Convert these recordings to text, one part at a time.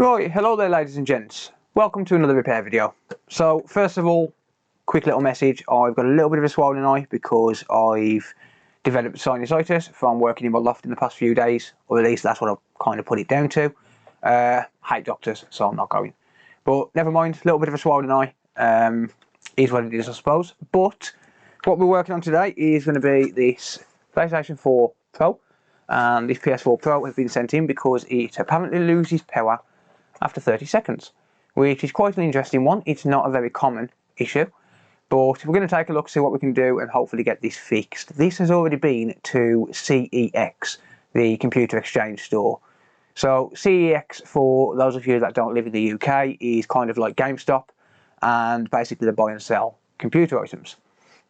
Right, hello there ladies and gents. Welcome to another repair video. So first of all, quick little message. I've got a little bit of a swollen eye because I've developed sinusitis from working in my loft in the past few days, or at least that's what I've kind of put it down to. Hate doctors, so I'm not going. But never mind, a little bit of a swollen eye. Is what it is, I suppose. But what we're working on today is going to be this PlayStation 4 Pro. And this PS4 Pro has been sent in because it apparently loses power after 30 seconds, which is quite an interesting one. It's not a very common issue, but we're going to take a look, see what we can do, and hopefully get this fixed. This has already been to CEX, the computer exchange store. So CEX, for those of you that don't live in the UK, is kind of like GameStop, and basically they buy and sell computer items.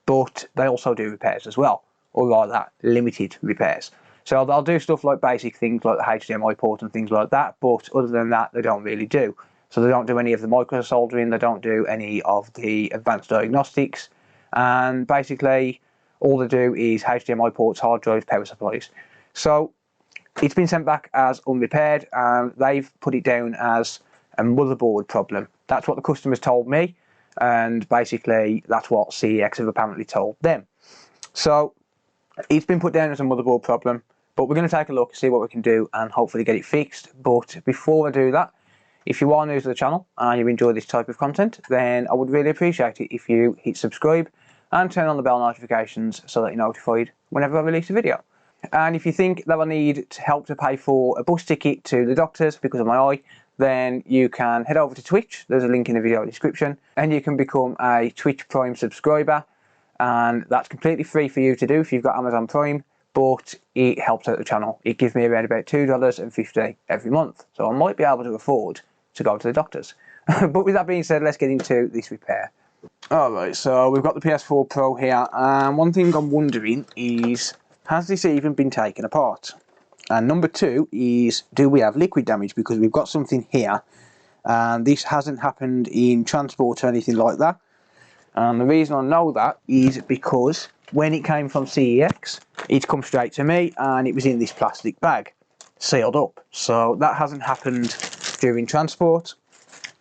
But they also do repairs as well, or rather limited repairs. So they'll do stuff like basic things like the HDMI port and things like that, but other than that they don't really do. So they don't do any of the micro soldering, they don't do any of the advanced diagnostics, and basically all they do is HDMI ports, hard drives, power supplies. So it's been sent back as unrepaired, and they've put it down as a motherboard problem. That's what the customers told me, and basically that's what CEX have apparently told them. So it's been put down as a motherboard problem, but we're going to take a look, see what we can do, and hopefully get it fixed. But before I do that, if you are new to the channel and you enjoy this type of content, then I would really appreciate it if you hit subscribe and turn on the bell notifications so that you're notified whenever I release a video. And if you think that I need help to pay for a bus ticket to the doctors because of my eye, then you can head over to Twitch. There's a link in the video description, and you can become a Twitch Prime subscriber. And that's completely free for you to do if you've got Amazon Prime, but it helps out the channel. It gives me around about $2.50 every month, so I might be able to afford to go to the doctors. But with that being said, let's get into this repair. Alright, so we've got the PS4 Pro here, and one thing I'm wondering is, has this even been taken apart? And number two is, do we have liquid damage? Because we've got something here, and this hasn't happened in transport or anything like that. And the reason I know that is because when it came from CEX, it's come straight to me and it was in this plastic bag, sealed up. So that hasn't happened during transport.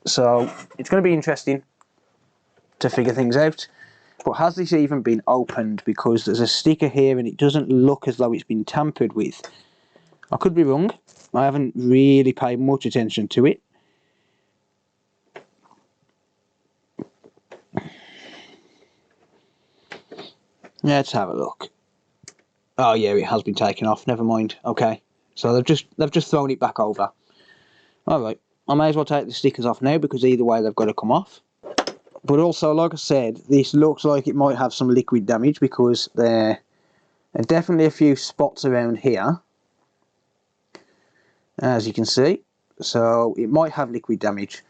So it's going to be interesting to figure things out. But has this even been opened? Because there's a sticker here and it doesn't look as though it's been tampered with. I could be wrong. I haven't really paid much attention to it. Let's have a look. Oh yeah, it has been taken off. Never mind. Okay, so they've just thrown it back over. All right, I may as well take the stickers off now because either way they've got to come off. But also, like I said, this looks like it might have some liquid damage because there are definitely a few spots around here, as you can see. So it might have liquid damage.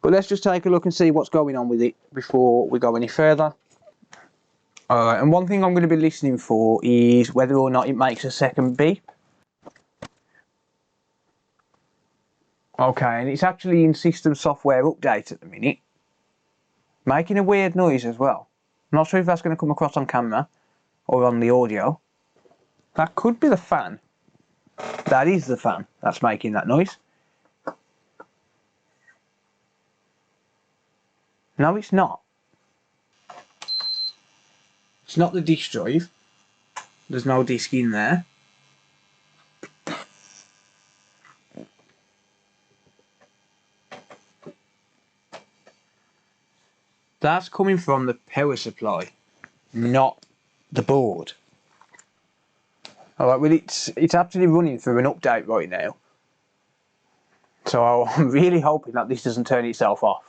But let's just take a look and see what's going on with it before we go any further. Alright, and one thing I'm going to be listening for is whether or not it makes a second beep. Okay, and it's actually in system software update at the minute, making a weird noise as well. I'm not sure if that's going to come across on camera or on the audio. That could be the fan. That is the fan that's making that noise. No, it's not. It's not the disk drive. There's no disk in there. That's coming from the power supply, not the board. Alright, well it's actually running through an update right now. So I'm really hoping that this doesn't turn itself off.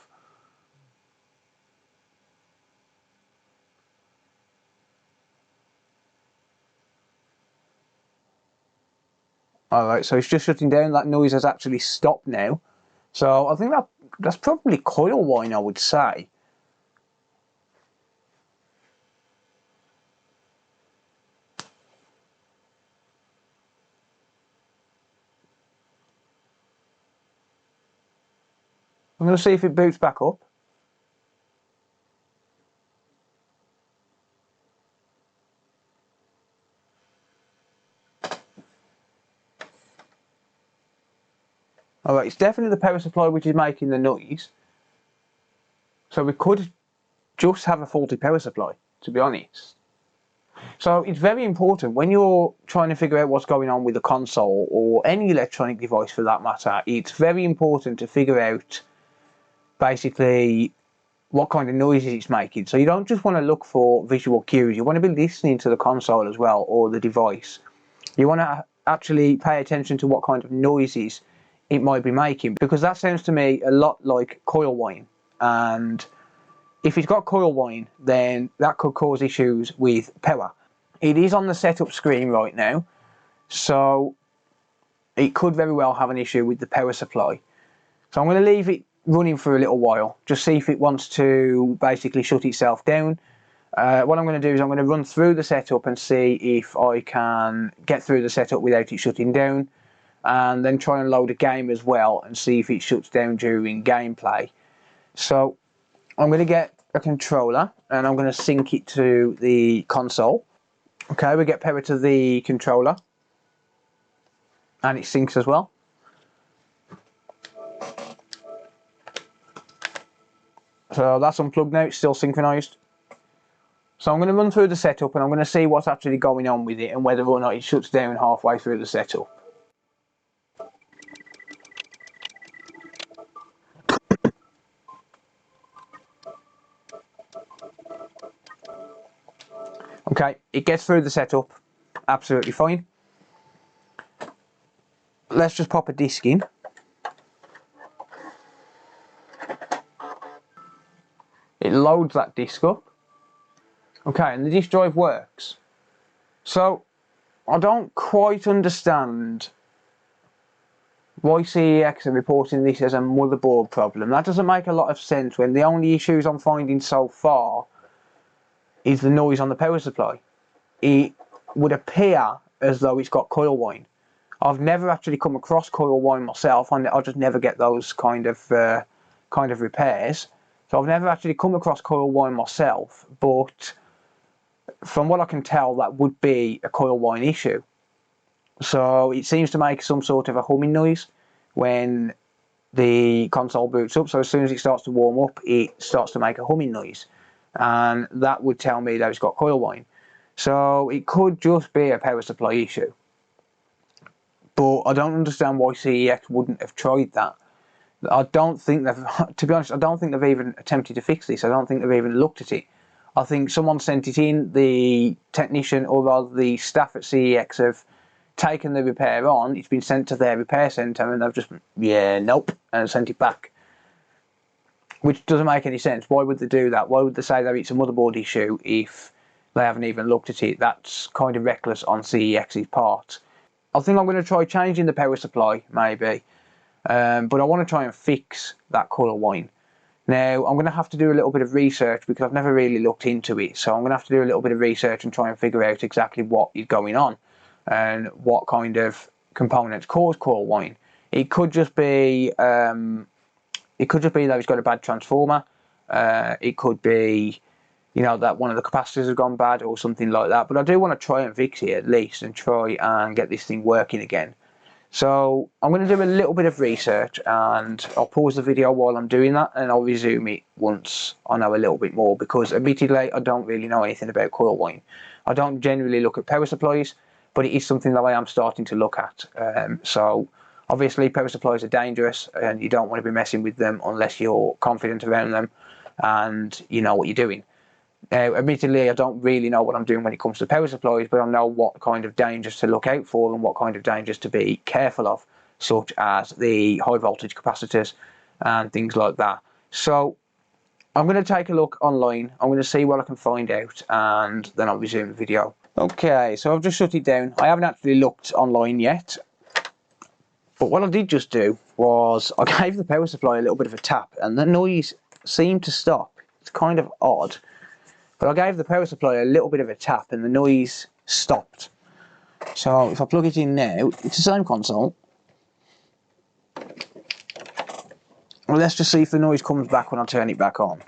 Alright, so it's just shutting down. That noise has actually stopped now. So I think that's probably coil whine, I would say. I'm going to see if it boots back up. Alright, it's definitely the power supply which is making the noise. So we could just have a faulty power supply, to be honest. So it's very important when you're trying to figure out what's going on with the console or any electronic device for that matter. It's very important to figure out basically what kind of noises it's making. So you don't just want to look for visual cues, you want to be listening to the console as well, or the device. You want to actually pay attention to what kind of noises it might be making, because that sounds to me a lot like coil whine, and if it's got coil whine then that could cause issues with power. It is on the setup screen right now, so it could very well have an issue with the power supply. So I'm going to leave it running for a little while, just see if it wants to basically shut itself down. What I'm going to do is I'm going to run through the setup and see if I can get through the setup without it shutting down, and then try and load a game as well and see if it shuts down during gameplay. So I'm going to get a controller and I'm going to sync it to the console. Okay, we get power to the controller and it syncs as well. So that's unplugged now, it's still synchronized. So I'm going to run through the setup and I'm going to see what's actually going on with it and whether or not it shuts down halfway through the setup. Okay, it gets through the setup absolutely fine. Let's just pop a disc in. It loads that disc up. Okay, and the disc drive works. So I don't quite understand why CEX are reporting this as a motherboard problem. That doesn't make a lot of sense when the only issues I'm finding so far is the noise on the power supply. It would appear as though it's got coil whine. I've never actually come across coil whine myself, and I just never get those kind of repairs. So I've never actually come across coil whine myself, but from what I can tell, that would be a coil whine issue. So it seems to make some sort of a humming noise when the console boots up. So as soon as it starts to warm up, it starts to make a humming noise, and that would tell me that it's got coil whine. So it could just be a power supply issue, but I don't understand why CEX wouldn't have tried that. I don't think they've, to be honest, I don't think they've even attempted to fix this. I don't think they've even looked at it. I think someone sent it in, the technician, or rather the staff at CEX have taken the repair on, it's been sent to their repair centre and they've just, yeah, nope, and sent it back. Which doesn't make any sense. Why would they do that? Why would they say that it's a motherboard issue if they haven't even looked at it? That's kind of reckless on CEX's part. I think I'm going to try changing the power supply, maybe. But I want to try and fix that coil whine. Now, I'm going to have to do a little bit of research because I've never really looked into it. So I'm going to have to do a little bit of research and try and figure out exactly what is going on and what kind of components cause coil whine. It could just be that it's got a bad transformer. It could be, you know, that one of the capacitors has gone bad or something like that. But I do want to try and fix it at least and try and get this thing working again. So I'm going to do a little bit of research and I'll pause the video while I'm doing that and I'll resume it once I know a little bit more, because admittedly I don't really know anything about coil whine. I don't generally look at power supplies, but it is something that I am starting to look at. So obviously power supplies are dangerous and you don't want to be messing with them unless you're confident around them and you know what you're doing. Now, admittedly, I don't really know what I'm doing when it comes to power supplies, but I know what kind of dangers to look out for and what kind of dangers to be careful of, such as the high voltage capacitors and things like that. So I'm going to take a look online, I'm going to see what I can find out, and then I'll resume the video. Okay, so I've just shut it down. I haven't actually looked online yet, but what I did just do was I gave the power supply a little bit of a tap and the noise seemed to stop. It's kind of odd. But I gave the power supply a little bit of a tap and the noise stopped. So if I plug it in now, it's the same console. Well, let's just see if the noise comes back when I turn it back on.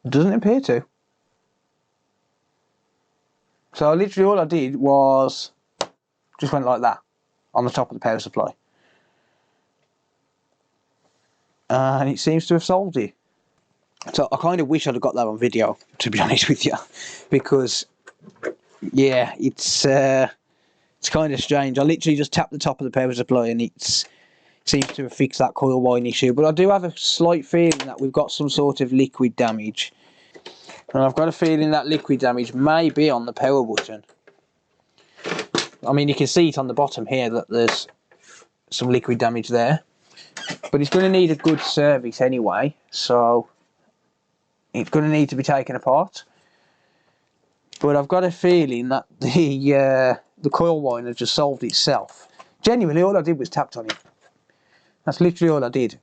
Doesn't appear to. So literally all I did was just went like that on the top of the power supply. And it seems to have solved it. So I kind of wish I'd have got that on video, to be honest with you, because yeah, it's kind of strange. I literally just tapped the top of the power supply and it seems to have fixed that coil wine issue. But I do have a slight feeling that we've got some sort of liquid damage, and I've got a feeling that liquid damage may be on the power button. I mean, you can see it on the bottom here that there's some liquid damage there, but it's going to need a good service anyway, so it's going to need to be taken apart. But I've got a feeling that the coil wine has just solved itself. Genuinely, all I did was tapped on it. That's literally all I did.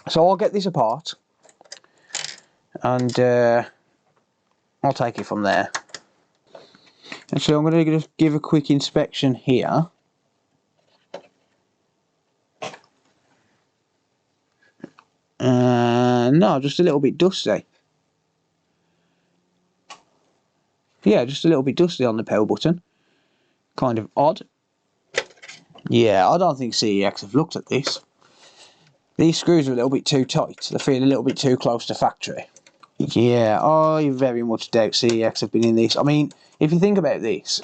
So I'll get this apart, and I'll take it from there. Actually, I'm going to just give a quick inspection here. No, just a little bit dusty. Yeah, just a little bit dusty on the power button. Kind of odd. Yeah, I don't think CEX have looked at this. These screws are a little bit too tight. They feel a little bit too close to factory. Yeah, I very much doubt CEX have been in this. I mean, if you think about this,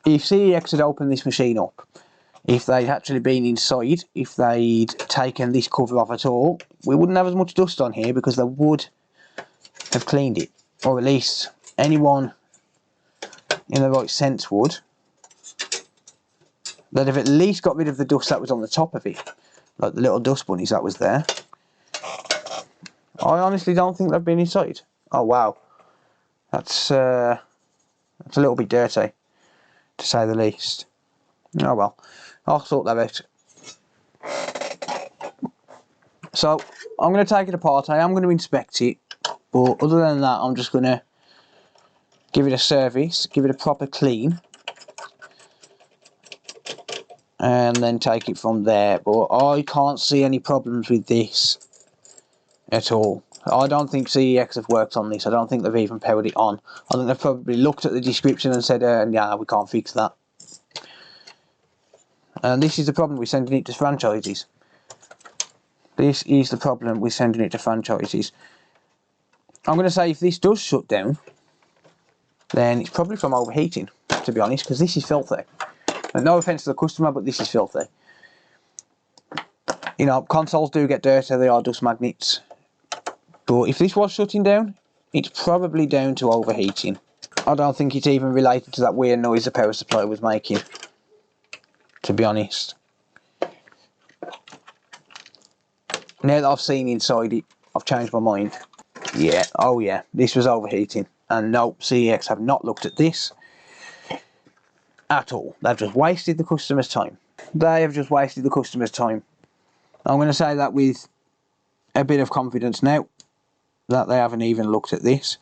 if CEX had opened this machine up, if they'd actually been inside, if they'd taken this cover off at all, we wouldn't have as much dust on here because they would have cleaned it. Or at least anyone in the right sense would. They'd have at least got rid of the dust that was on the top of it. Like the little dust bunnies that was there. I honestly don't think they've been inside. Oh wow. That's a little bit dirty, to say the least. Oh well. I'll sort that out. So, I'm going to take it apart. I am going to inspect it. But other than that, I'm just going to give it a service, give it a proper clean, and then take it from there. But I can't see any problems with this at all. I don't think CEX have worked on this. I don't think they've even powered it on. I think they've probably looked at the description and said, yeah, we can't fix that. And this is the problem with sending it to franchises. This is the problem with sending it to franchises. I'm going to say if this does shut down, then it's probably from overheating, to be honest, because this is filthy. And no offence to the customer, but this is filthy. You know, consoles do get dirty, they are dust magnets. But if this was shutting down, it's probably down to overheating. I don't think it's even related to that weird noise the power supply was making, to be honest. Now that I've seen inside it, I've changed my mind. Yeah, oh yeah, this was overheating. And no, CEX have not looked at this at all. They've just wasted the customer's time. They have just wasted the customer's time. I'm going to say that with a bit of confidence now, that they haven't even looked at this.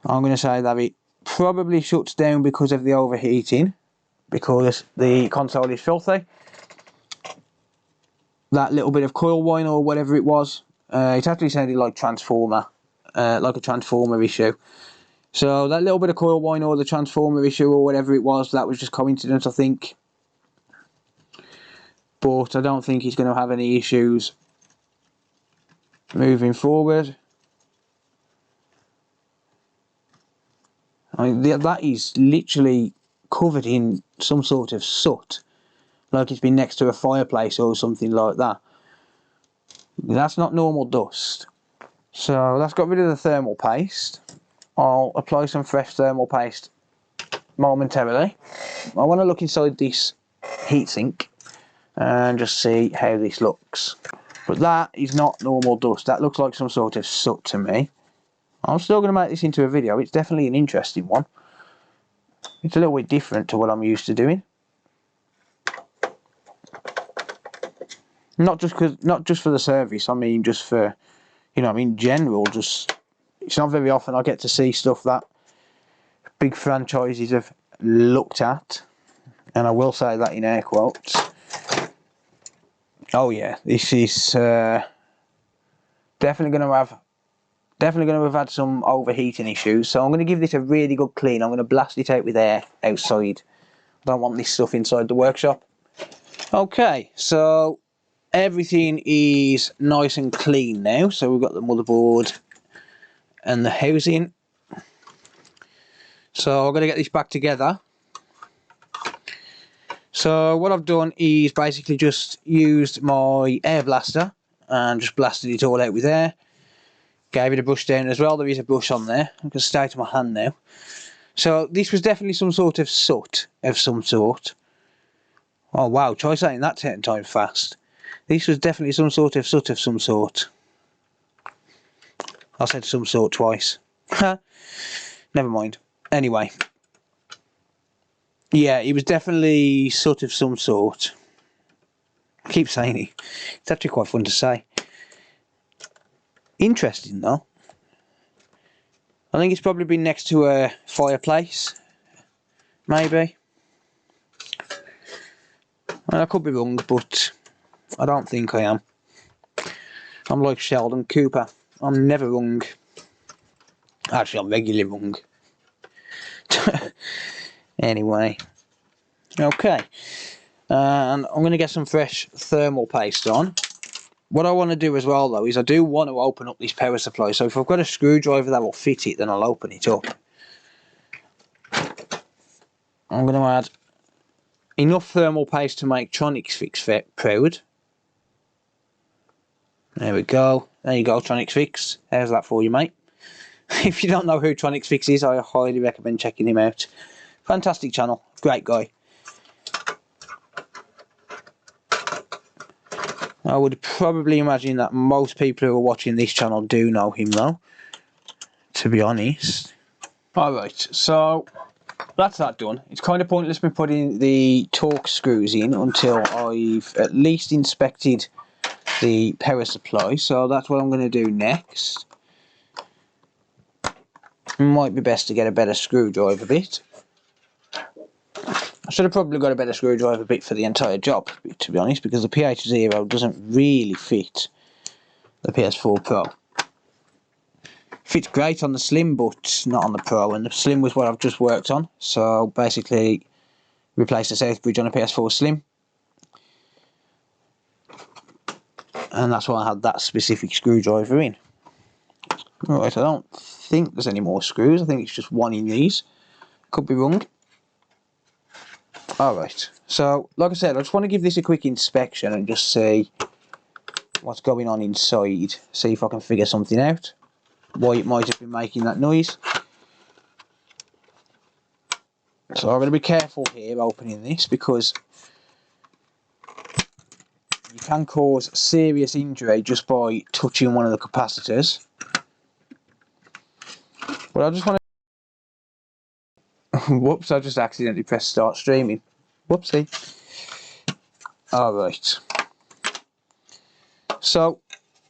I'm going to say that it probably shuts down because of the overheating, because the console is filthy. That little bit of coil wine or whatever it was, it actually sounded like transformer, like a transformer issue. So that little bit of coil wine or the transformer issue or whatever it was, that was just coincidence, I think. But I don't think he's going to have any issues moving forward. I mean, that is literally covered in some sort of soot, like it's been next to a fireplace or something like that. That's not normal dust. So that's got rid of the thermal paste. I'll apply some fresh thermal paste momentarily. I want to look inside this heatsink and just see how this looks. But that is not normal dust. That looks like some sort of soot to me. I'm still going to make this into a video. It's definitely an interesting one. It's a little bit different to what I'm used to doing. Not just for the service. I mean, just for, you know, I mean, in general. Just, it's not very often I get to see stuff that big franchises have looked at, and I will say that in air quotes. Oh yeah, this is definitely going to have had some overheating issues. So I'm going to give this a really good clean. I'm going to blast it out with air outside. I don't want this stuff inside the workshop. Okay, so everything is nice and clean now. So we've got the motherboard and the housing. So I'm going to get this back together. So what I've done is basically just used my air blaster and just blasted it all out with air. Gave it a brush down as well. There is a brush on there. I can stay to my hand now. So this was definitely some sort of soot of some sort. Oh wow, try saying that 10 times fast. This was definitely some sort of soot of some sort. I said some sort twice. Never mind. Anyway. Yeah, it was definitely soot of some sort. I keep saying it. It's actually quite fun to say. Interesting though. I think it's probably been next to a fireplace. Maybe. Well, I could be wrong, but I don't think I am. I'm like Sheldon Cooper. I'm never wrong. Actually, I'm regularly wrong. Anyway. Okay. And I'm going to get some fresh thermal paste on. What I want to do as well though is I do want to open up this power supply. So if I've got a screwdriver that will fit it, then I'll open it up. I'm going to add enough thermal paste to make TronixFix proud. There we go. There you go, TronixFix. How's that for you, mate? If you don't know who TronixFix is, I highly recommend checking him out. Fantastic channel. Great guy. I would probably imagine that most people who are watching this channel do know him though, to be honest. Alright, so that's that done. It's kind of pointless me putting the torque screws in until I've at least inspected the power supply, so that's what I'm going to do next. It might be best to get a better screwdriver bit. I should have probably got a better screwdriver bit for the entire job, to be honest, because the PH0 doesn't really fit the PS4 Pro. Fits great on the Slim, but not on the Pro, and the Slim was what I've just worked on. So basically, replaced the South Bridge on a PS4 Slim. And that's why I had that specific screwdriver in. Right, I don't think there's any more screws. I think it's just one in these. Could be wrong. Alright, so like I said, I just want to give this a quick inspection and just see what's going on inside. See if I can figure something out. Why it might have been making that noise. So I'm going to be careful here opening this because you can cause serious injury just by touching one of the capacitors. But I just want to... Whoops, I just accidentally pressed start streaming. Whoopsie. Alright. So,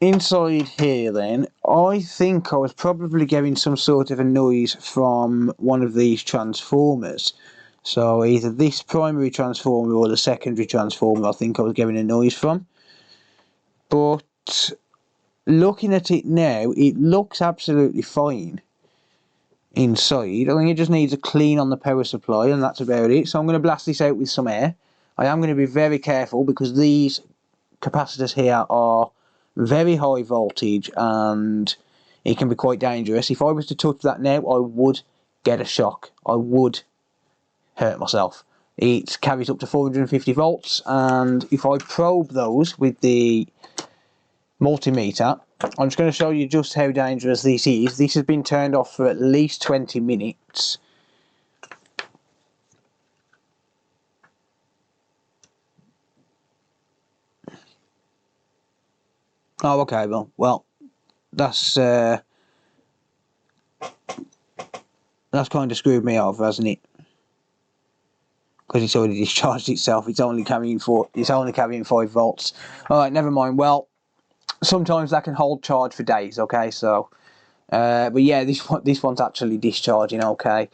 inside here then, I think I was probably getting some sort of a noise from one of these transformers. So either this primary transformer or the secondary transformer I think I was getting a noise from. But looking at it now, it looks absolutely fine inside. I think it just needs a clean on the power supply and that's about it. So I'm going to blast this out with some air. I am going to be very careful because these capacitors here are very high voltage and it can be quite dangerous. If I was to touch that now, I would get a shock. I would hurt myself. It carries up to 450 volts and if I probe those with the multimeter, I'm just going to show you just how dangerous this is. This has been turned off for at least 20 minutes. Oh, okay, well, that's kind of screwed me off, hasn't it? Because it's already discharged itself. It's only carrying 5 volts. All right, never mind. Well, sometimes that can hold charge for days. Okay, so, but yeah, this one's actually discharging. Okay,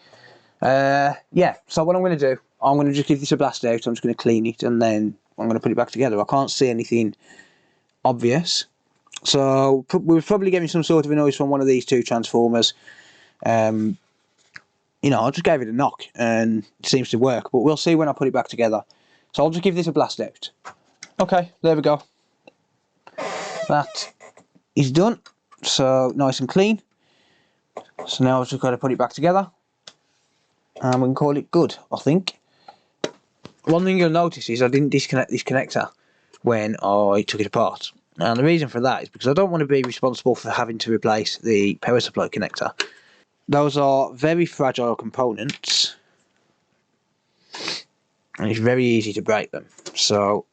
yeah. So what I'm going to do, I'm going to just give this a blast out. I'm just going to clean it and then I'm going to put it back together. I can't see anything obvious. So we're probably getting some sort of a noise from one of these two transformers. You know, I just gave it a knock and it seems to work, but we'll see when I put it back together. So I'll just give this a blast out. Okay, there we go. That is done. So nice and clean. So now I've just got to put it back together and we can call it good, I think. One thing you'll notice is I didn't disconnect this connector when I took it apart. And the reason for that is because I don't want to be responsible for having to replace the power supply connector. Those are very fragile components and it's very easy to break them. So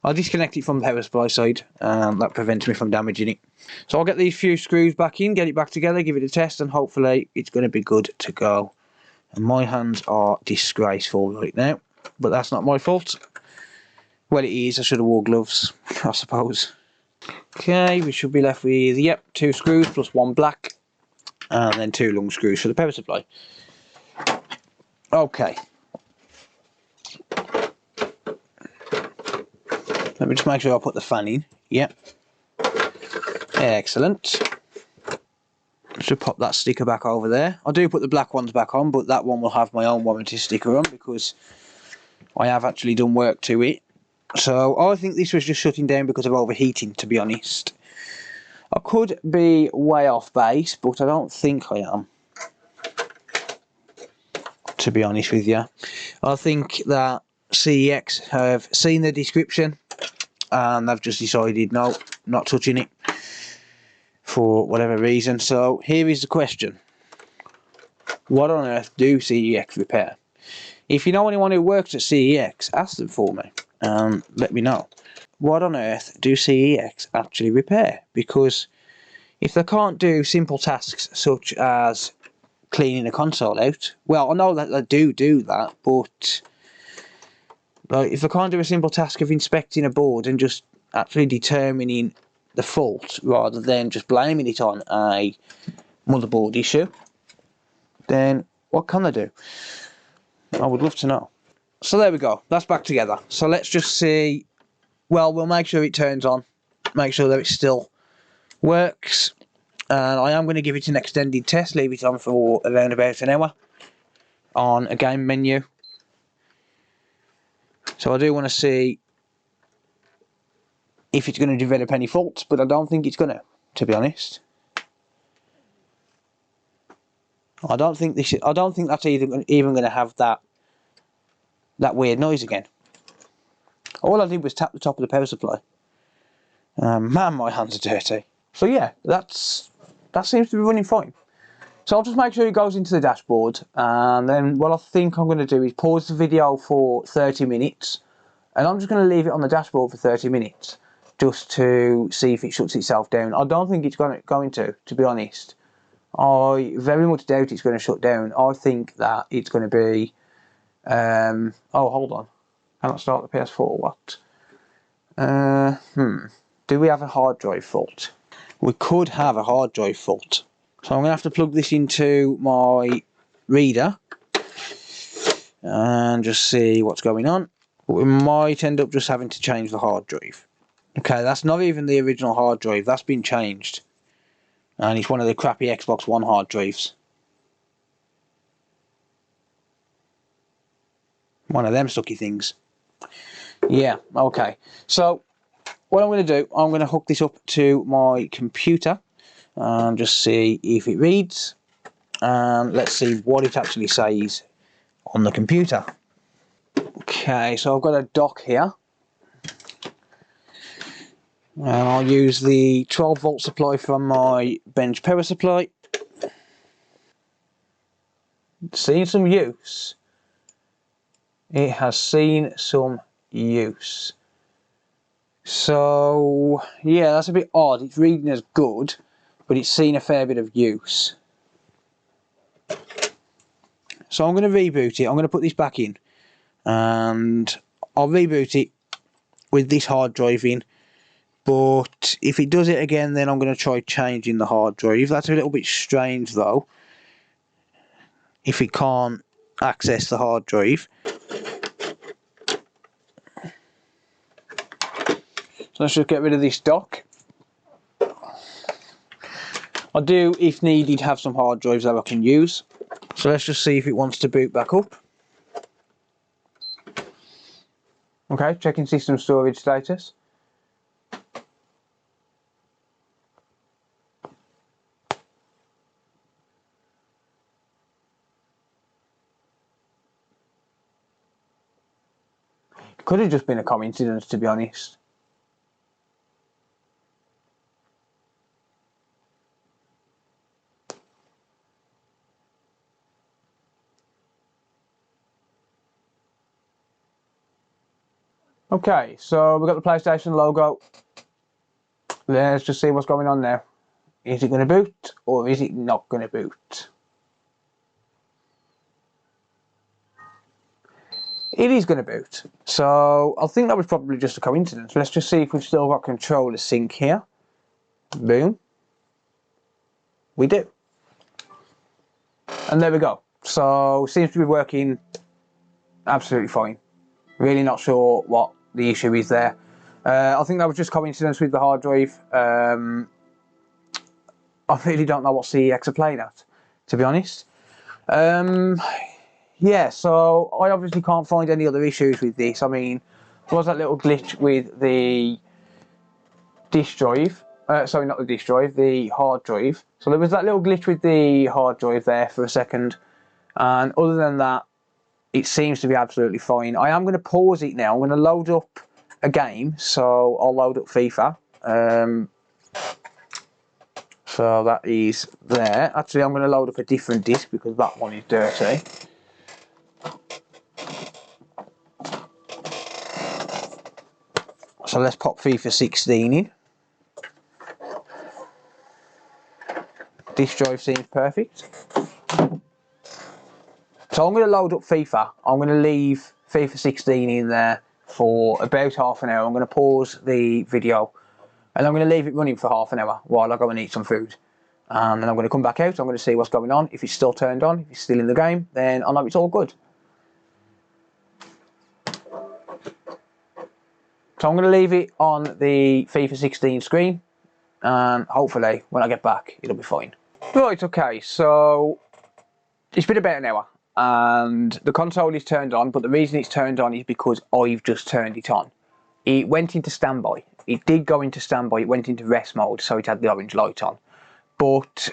I'll disconnect it from the power supply side and that prevents me from damaging it. So I'll get these few screws back in, get it back together, give it a test, and hopefully it's going to be good to go. And my hands are disgraceful right now, but that's not my fault. Well, it is. I should have wore gloves, I suppose. Okay, we should be left with, yep, 2 screws plus 1 black, and then 2 long screws for the power supply. Okay. Let me just make sure I put the fan in. Yep. Excellent. Should pop that sticker back over there. I do put the black ones back on, but that one will have my own warranty sticker on because I have actually done work to it. So I think this was just shutting down because of overheating, to be honest. I could be way off base, but I don't think I am, to be honest with you. I think that CEX have seen the description and they've just decided no, not touching it for whatever reason. So here is the question: what on earth do CEX repair? If you know anyone who works at CEX, ask them for me and let me know. What on earth do CEX actually repair? Because if they can't do simple tasks such as cleaning a console out, well, I know that they do that, but like, if they can't do a simple task of inspecting a board and just actually determining the fault rather than just blaming it on a motherboard issue, then what can they do? I would love to know. So there we go, that's back together. So let's just see, well, we'll make sure it turns on, make sure that it still works, and I am going to give it an extended test, leave it on for around about an hour on a game menu. So I do want to see if it's going to develop any faults, but I don't think it's going to be honest. I don't think that's even going to have that weird noise again. All I did was tap the top of the power supply. Man, my hands are dirty. So yeah, that seems to be running fine. So I'll just make sure it goes into the dashboard, and then what I think I'm going to do is pause the video for 30 minutes, and I'm just going to leave it on the dashboard for 30 minutes, just to see if it shuts itself down. I don't think it's going to be honest. I very much doubt it's going to shut down. I think that it's going to be, oh, hold on. Cannot start the PS4, what? Do we have a hard drive fault? We could have a hard drive fault. So I'm going to have to plug this into my reader and just see what's going on. But we might end up just having to change the hard drive. Okay, that's not even the original hard drive, that's been changed. And it's one of the crappy Xbox One hard drives. One of them sucky things. Yeah, okay. So what I'm going to do, I'm going to hook this up to my computer and just see if it reads. And let's see what it actually says on the computer. Okay, so I've got a dock here. And I'll use the 12 volt supply from my bench power supply. Seen some use. It has seen some use. So yeah, that's a bit odd. It's reading as good, but it's seen a fair bit of use. So I'm going to reboot it. I'm going to put this back in, and I'll reboot it with this hard drive in. But if it does it again, then I'm going to try changing the hard drive. That's a little bit strange though, if it can't access the hard drive. So let's just get rid of this dock. I do, if needed, have some hard drives that I can use. So let's just see if it wants to boot back up. Okay, checking system storage status. Could have just been a coincidence, to be honest. Okay, so we've got the PlayStation logo. Let's just see what's going on now. Is it going to boot or is it not going to boot? It is going to boot. So I think that was probably just a coincidence. Let's just see if we've still got controller sync here. Boom. We do. And there we go. So seems to be working absolutely fine. Really not sure what the issue is there. I think that was just coincidence with the hard drive. I really don't know what CEX are playing at, to be honest. Yeah, so I obviously can't find any other issues with this. I mean, there was that little glitch with the disk drive. Sorry, not the disk drive, the hard drive. So there was that little glitch with the hard drive there for a second. And other than that, it seems to be absolutely fine. I am going to pause it now. I'm going to load up a game. So I'll load up FIFA. So that is there. Actually, I'm going to load up a different disc because that one is dirty. So let's pop FIFA 16 in. Disk drive seems perfect. So I'm going to load up FIFA. I'm going to leave FIFA 16 in there for about half an hour. I'm going to pause the video and I'm going to leave it running for half an hour while I go and eat some food. And then I'm going to come back out. I'm going to see what's going on. If it's still turned on, if it's still in the game, then I know it's all good. So I'm going to leave it on the FIFA 16 screen. And hopefully when I get back, it'll be fine. Right, okay, so it's been about an hour. And the console is turned on, but the reason it's turned on is because I've just turned it on. It went into standby. It did go into standby. It went into rest mode, so it had the orange light on. But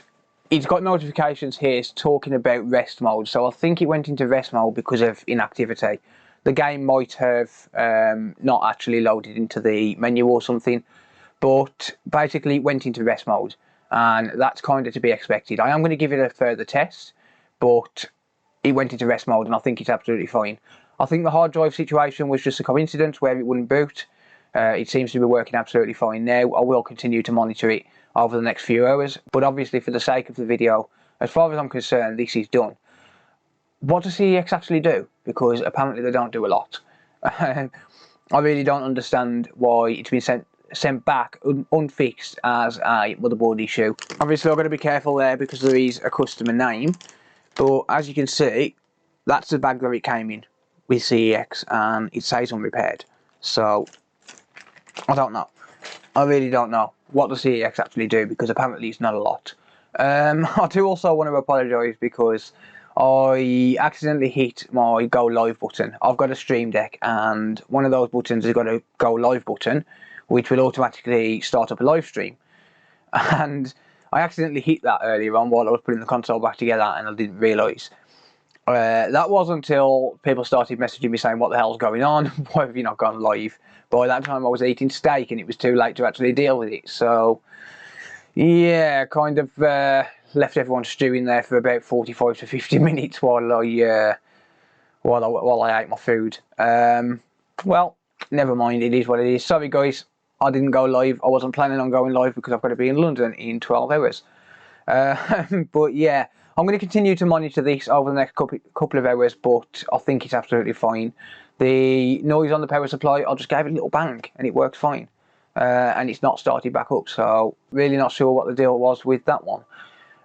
it's got notifications here talking about rest mode, so I think it went into rest mode because of inactivity. The game might have not actually loaded into the menu or something, but basically it went into rest mode, and that's kind of to be expected. I am going to give it a further test, but it went into rest mode and I think it's absolutely fine. I think the hard drive situation was just a coincidence where it wouldn't boot. It seems to be working absolutely fine now. I will continue to monitor it over the next few hours, but obviously for the sake of the video, as far as I'm concerned, this is done. What does CEX actually do? Because apparently they don't do a lot. I really don't understand why it's been sent back unfixed as a motherboard issue. Obviously I've got to be careful there because there is a customer name. But as you can see, that's the bag that it came in with CEX and it says unrepaired. So, I don't know. I really don't know what does CEX actually do because apparently it's not a lot. I do also want to apologise because I accidentally hit my go live button. I've got a Stream Deck and one of those buttons has got a go live button which will automatically start up a live stream. And I accidentally hit that earlier on while I was putting the console back together and I didn't realise. That was until people started messaging me saying what the hell's going on, why have you not gone live? By that time I was eating steak and it was too late to actually deal with it. So yeah, kind of left everyone stewing there for about 45 to 50 minutes while I ate my food. Well, never mind, it is what it is. Sorry guys. I didn't go live. I wasn't planning on going live because I've got to be in London in 12 hours. But yeah, I'm going to continue to monitor this over the next couple of hours, but I think it's absolutely fine. The noise on the power supply, I just gave it a little bang and it worked fine. And it's not started back up, so really not sure what the deal was with that one.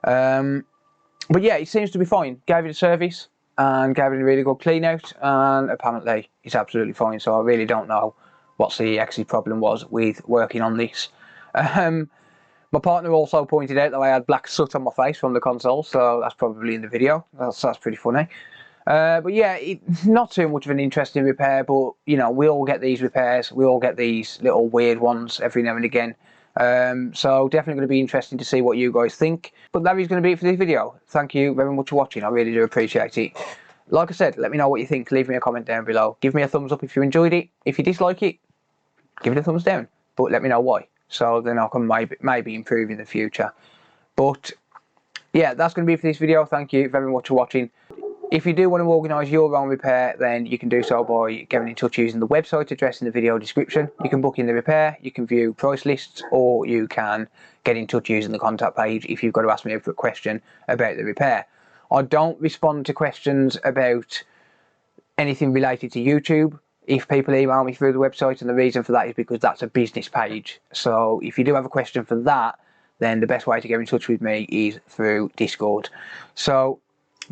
But yeah, it seems to be fine. Gave it a service and gave it a really good clean out, and apparently it's absolutely fine, so I really don't know what CEX's problem was with working on this. My My partner also pointed out that I had black soot on my face from the console, so that's probably in the video. That's pretty funny. But yeah, not too much of an interesting repair, but you know, we all get these repairs, we all get these little weird ones every now and again. So definitely going to be interesting to see what you guys think. But that is going to be it for this video. Thank you very much for watching, I really do appreciate it. Like I said, let me know what you think, leave me a comment down below. Give me a thumbs up if you enjoyed it. If you dislike it, give it a thumbs down, but let me know why. So then I can maybe improve in the future. But yeah, that's going to be it for this video. Thank you very much for watching. If you do want to organise your own repair, then you can do so by getting in touch using the website address in the video description. You can book in the repair, you can view price lists, or you can get in touch using the contact page if you've got to ask me a question about the repair. I don't respond to questions about anything related to YouTube if people email me through the website, and the reason for that is because that's a business page. So if you do have a question for that, then the best way to get in touch with me is through Discord. So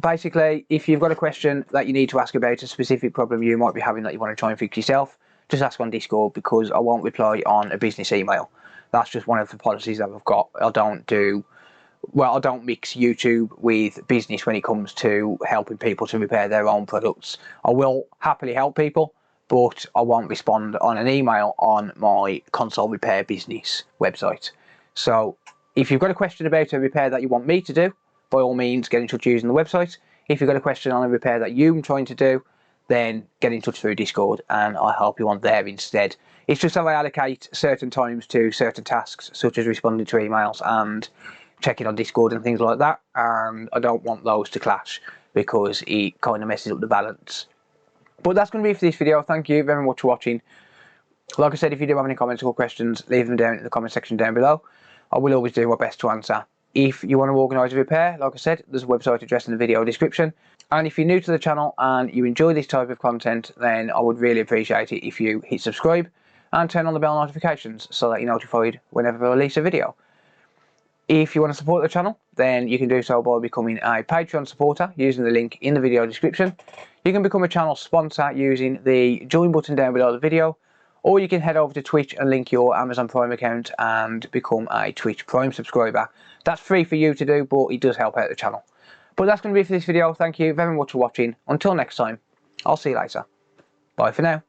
basically, if you've got a question that you need to ask about a specific problem you might be having that you want to try and fix yourself, just ask on Discord, because I won't reply on a business email. That's just one of the policies that I've got. I don't mix YouTube with business when it comes to helping people to repair their own products. I will happily help people, but I won't respond on an email on my console repair business website. So if you've got a question about a repair that you want me to do, by all means get in touch using the website. If you've got a question on a repair that you're trying to do, then get in touch through Discord and I'll help you on there instead. It's just how I allocate certain times to certain tasks, such as responding to emails and checking on Discord and things like that, and I don't want those to clash because it kind of messes up the balance. But that's going to be it for this video. Thank you very much for watching. Like I said, if you do have any comments or questions, leave them down in the comment section down below. I will always do my best to answer. If you want to organise a repair, like I said, there's a website address in the video description. And if you're new to the channel and you enjoy this type of content, then I would really appreciate it if you hit subscribe and turn on the bell notifications so that you're notified whenever I release a video. If you want to support the channel, then you can do so by becoming a Patreon supporter using the link in the video description. You can become a channel sponsor using the join button down below the video, or you can head over to Twitch and link your Amazon Prime account and become a Twitch Prime subscriber. That's free for you to do, but it does help out the channel. But that's going to be it for this video. Thank you very much for watching. Until next time, I'll see you later. Bye for now.